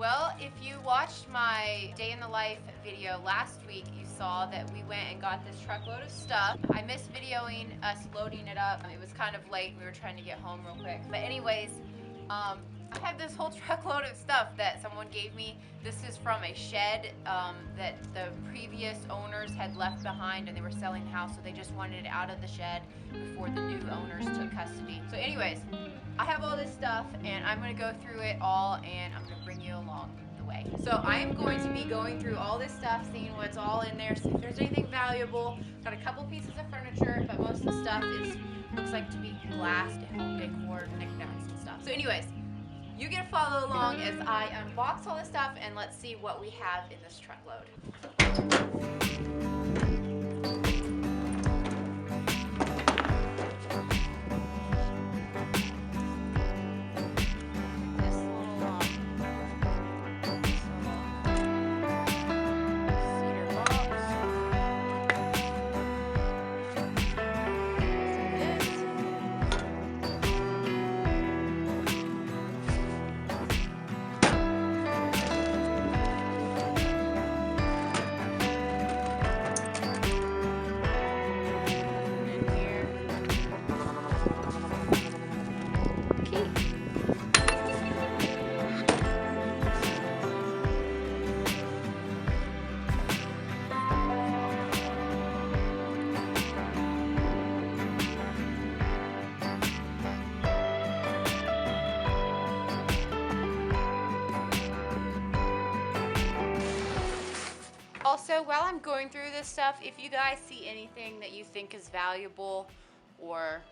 Well, if you watched my day in the life video last week, you saw that we went and got this truckload of stuff. I missed videoing us loading it up. It was kind of late. We were trying to get home real quick. But anyways, I have this whole truckload of stuff that someone gave me. This is from a shed that the previous owners had left behind, and they were selling the house, so they just wanted it out of the shed before the new owners took custody. So anyways, I have all this stuff, and I'm going to go through it all, and I'm going to bring you along the way. So I am going to be going through all this stuff, seeing what's all in there, see if there's anything valuable. Got a couple pieces of furniture, but most of the stuff looks like to be glass and home decor, knickknacks and stuff. So anyways, you get to follow along as I unbox all this stuff, and let's see what we have in this truckload. Also, while I'm going through this stuff, if you guys see anything that you think is valuable or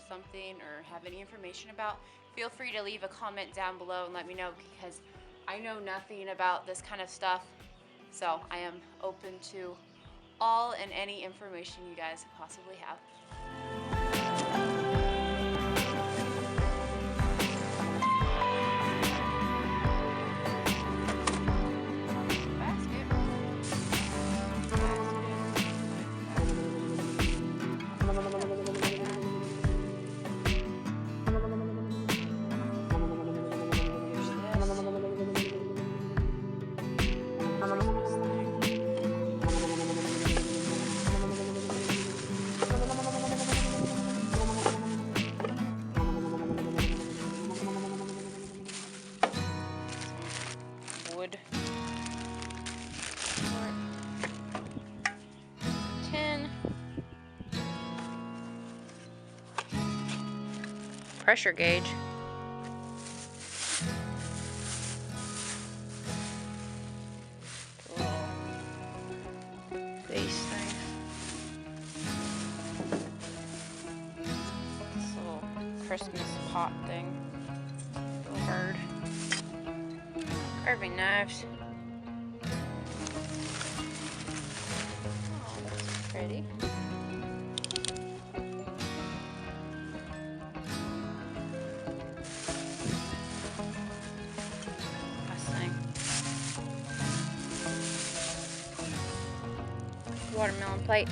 something, or have any information about, feel free to leave a comment down below and let me know, because I know nothing about this kind of stuff. So I am open to all and any information you guys possibly have. Wood, tin, pressure gauge, little base thing, this little Christmas pot thing, little bird. Carving knives. Oh, that's pretty. Last thing. Watermelon plate.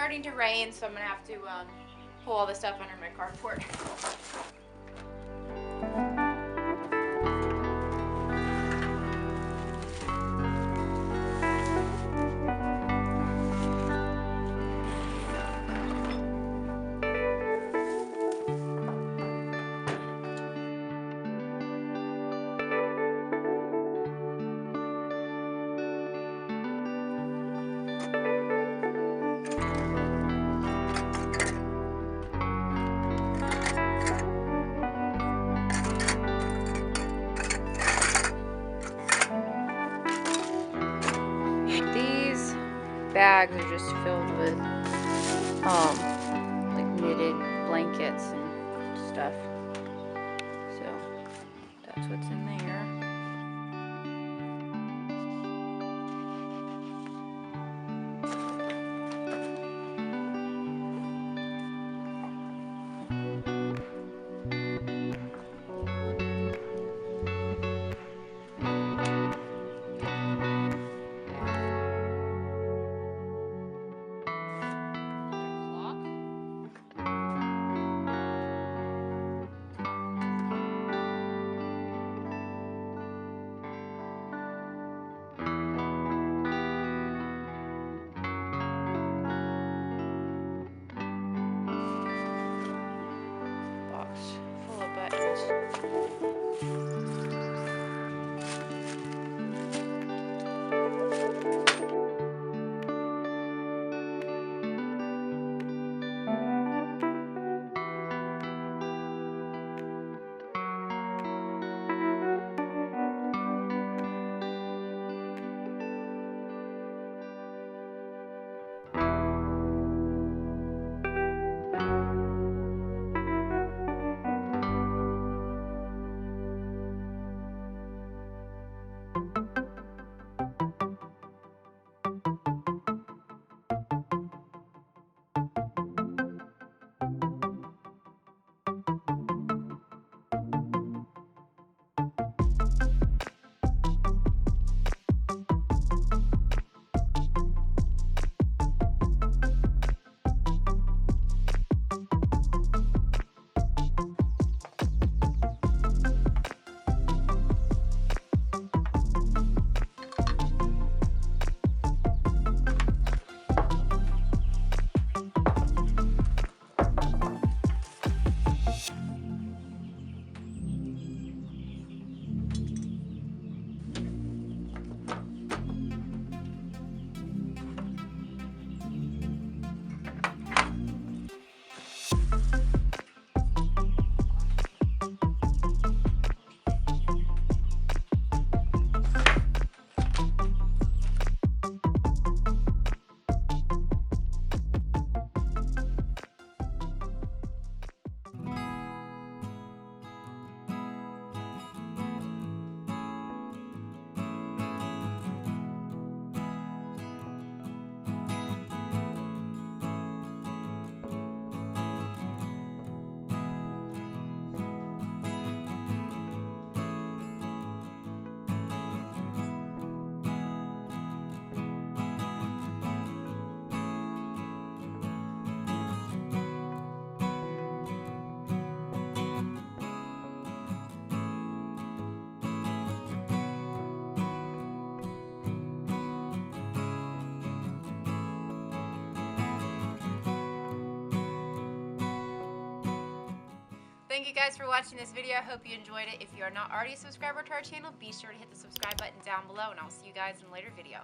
starting to rain, so I'm gonna have to pull all the stuff under my carport. These bags are just filled with like knitted blankets and stuff. So that's what's in there. Full of buttons. Thank you guys for watching this video. I hope you enjoyed it. If you are not already a subscriber to our channel, be sure to hit the subscribe button down below, and I'll see you guys in a later video.